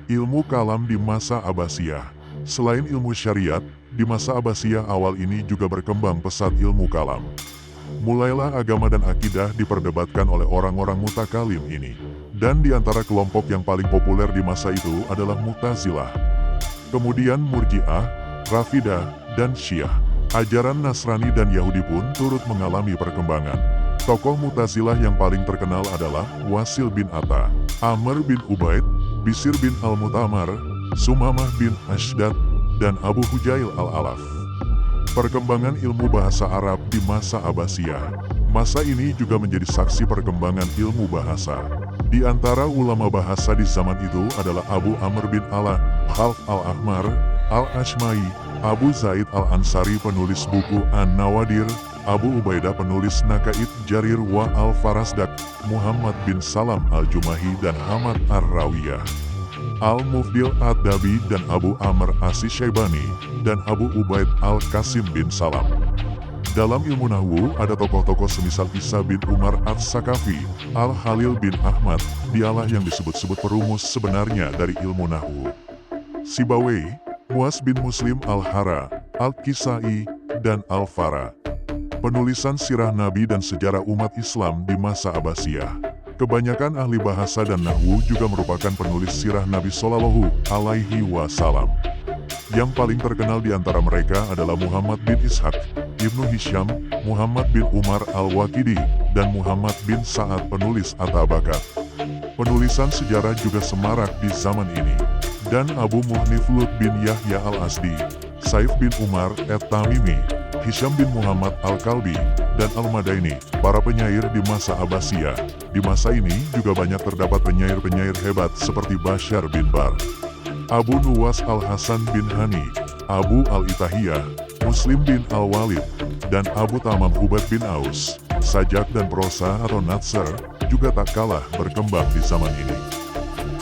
Ilmu kalam di masa Abbasiyah. Selain ilmu syariat, di masa Abbasiyah awal ini juga berkembang pesat ilmu kalam. Mulailah agama dan akidah diperdebatkan oleh orang-orang mutakalim ini. Dan di antara kelompok yang paling populer di masa itu adalah Mu'tazilah. Kemudian Murji'ah, Rafidah, dan Syiah. Ajaran Nasrani dan Yahudi pun turut mengalami perkembangan. Tokoh Mu'tazilah yang paling terkenal adalah Wasil bin Atta, Amr bin Ubaid, Bisir bin Al-Mutamar, Sumamah bin Ashdad, dan Abu Hujail al-Alaf. Perkembangan ilmu bahasa Arab di masa Abbasiyah. Masa ini juga menjadi saksi perkembangan ilmu bahasa. Di antara ulama bahasa di zaman itu adalah Abu Amr bin Ala, Khalf al-Ahmar, al-Ashmai, Abu Zaid al-Ansari penulis buku An-Nawadir, Abu Ubaidah penulis Naqaid Jarir wa al-Farasdak, Muhammad bin Salam al-Jumahi dan Hamad ar-Rawiyah, Al-Mufdil ad-Dabi dan Abu Amr as-Syaibani, dan Abu Ubaid al-Qasim bin Salam. Dalam ilmu nahwu ada tokoh-tokoh semisal Isa bin Umar as-Sakafi, Al-Khalil bin Ahmad, dialah yang disebut-sebut perumus sebenarnya dari ilmu nahwu. Sibawayh, Muas bin Muslim al-Hara, Al-Kisai, dan Al-Fara. Penulisan sirah Nabi dan sejarah umat Islam di masa Abbasiyah. Kebanyakan ahli bahasa dan nahwu juga merupakan penulis sirah Nabi Shallallahu Alaihi Wasallam. Yang paling terkenal di antara mereka adalah Muhammad bin Ishaq, Ibnu Hisham, Muhammad bin Umar al-Waqidi, dan Muhammad bin Sa'ad penulis At-Tabakat. Penulisan sejarah juga semarak di zaman ini. Dan Abu Muhnif Lut bin Yahya al-Asdi, Saif bin Umar at-Tamimi, Hisham bin Muhammad al-Kalbi, dan al-Madaini, para penyair di masa Abbasiyah. Di masa ini juga banyak terdapat penyair-penyair hebat seperti Bashar bin Bar, Abu Nuwas al-Hasan bin Hani, Abu al-Itahiyah, Muslim bin al-Walid, dan Abu Tamam Ubad bin Aus. Sajak dan prosa atau natsar juga tak kalah berkembang di zaman ini.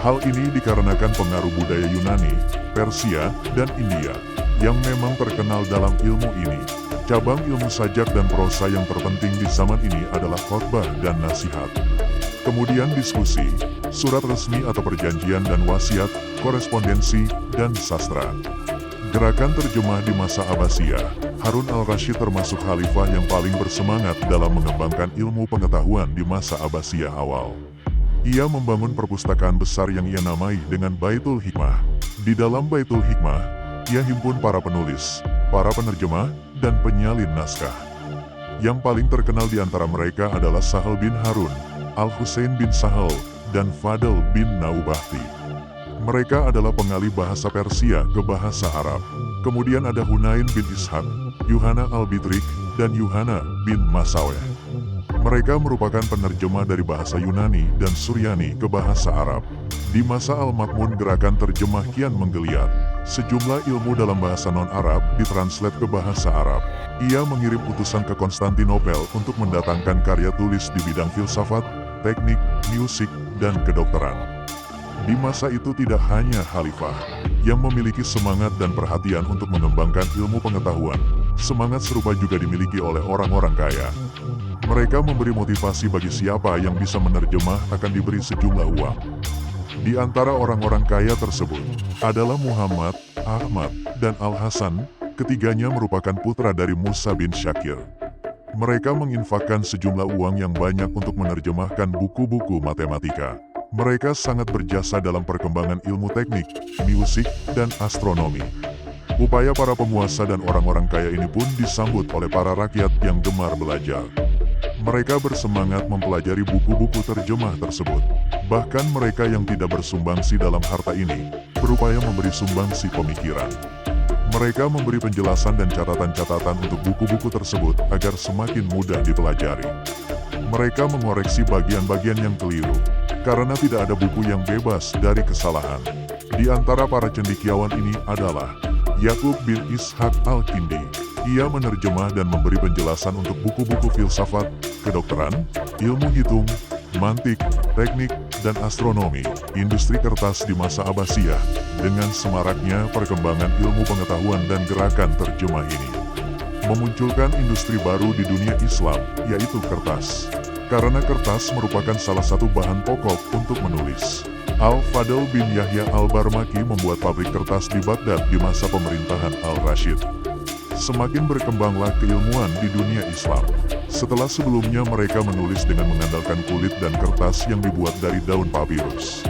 Hal ini dikarenakan pengaruh budaya Yunani, Persia, dan India, yang memang terkenal dalam ilmu ini. Cabang ilmu sajak dan prosa yang terpenting di zaman ini adalah khotbah dan nasihat. Kemudian diskusi, surat resmi atau perjanjian dan wasiat, korespondensi, dan sastra. Gerakan terjemah di masa Abbasiyah. Harun al-Rasyid termasuk khalifah yang paling bersemangat dalam mengembangkan ilmu pengetahuan di masa Abbasiyah awal. Ia membangun perpustakaan besar yang ia namai dengan Baitul Hikmah. Di dalam Baitul Hikmah, ia himpun para penulis, para penerjemah, dan penyalin naskah. Yang paling terkenal di antara mereka adalah Sahal bin Harun, Al-Husain bin Sahal, dan Fadl bin Naubahti. Mereka adalah pengalih bahasa Persia ke bahasa Arab. Kemudian ada Hunain bin Ishaq, Yuhana al-Bidrik, dan Yuhana bin Masaweh. Mereka merupakan penerjemah dari bahasa Yunani dan Suryani ke bahasa Arab. Di masa Al-Ma'mun gerakan terjemah kian menggeliat. Sejumlah ilmu dalam bahasa non-Arab ditranslate ke bahasa Arab. Ia mengirim utusan ke Konstantinopel untuk mendatangkan karya tulis di bidang filsafat, teknik, musik, dan kedokteran. Di masa itu tidak hanya khalifah yang memiliki semangat dan perhatian untuk mengembangkan ilmu pengetahuan. Semangat serupa juga dimiliki oleh orang-orang kaya. Mereka memberi motivasi bagi siapa yang bisa menerjemah akan diberi sejumlah uang. Di antara orang-orang kaya tersebut adalah Muhammad, Ahmad, dan Al-Hasan. Ketiganya merupakan putra dari Musa bin Syakir. Mereka menginfakkan sejumlah uang yang banyak untuk menerjemahkan buku-buku matematika. Mereka sangat berjasa dalam perkembangan ilmu teknik, musik, dan astronomi. Upaya para penguasa dan orang-orang kaya ini pun disambut oleh para rakyat yang gemar belajar. Mereka bersemangat mempelajari buku-buku terjemah tersebut. Bahkan mereka yang tidak bersumbangsi dalam harta ini, berupaya memberi sumbangsi pemikiran. Mereka memberi penjelasan dan catatan-catatan untuk buku-buku tersebut agar semakin mudah dipelajari. Mereka mengoreksi bagian-bagian yang keliru, karena tidak ada buku yang bebas dari kesalahan. Di antara para cendekiawan ini adalah Yakub bin Ishaq al-Kindi. Ia menerjemah dan memberi penjelasan untuk buku-buku filsafat, kedokteran, ilmu hitung, mantik, teknik, dan astronomi. Industri kertas di masa Abbasiyah, dengan semaraknya perkembangan ilmu pengetahuan dan gerakan terjemah ini, memunculkan industri baru di dunia Islam, yaitu kertas. Karena kertas merupakan salah satu bahan pokok untuk menulis. Al-Fadl bin Yahya Al-Barmaki membuat pabrik kertas di Baghdad di masa pemerintahan Al-Rashid. Semakin berkembanglah keilmuan di dunia Islam. Setelah sebelumnya mereka menulis dengan mengandalkan kulit dan kertas yang dibuat dari daun papirus.